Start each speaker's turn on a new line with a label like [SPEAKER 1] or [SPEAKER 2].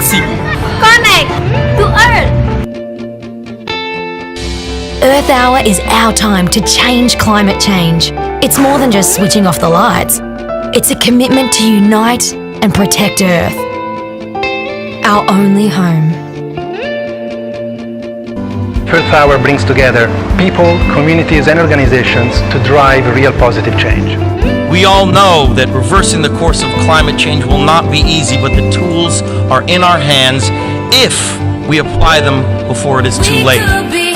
[SPEAKER 1] galaxy.
[SPEAKER 2] Connect to Earth.
[SPEAKER 3] Earth Hour is our time to change climate change. It's more than just switching off the lights. It's a commitment to unite and protect Earth, our only home.
[SPEAKER 4] Earth Hour brings together people, communities and organizations to drive real positive change.
[SPEAKER 1] We all know that reversing the course of climate change will not be easy, but the tools are in our hands if we apply them before it is too late.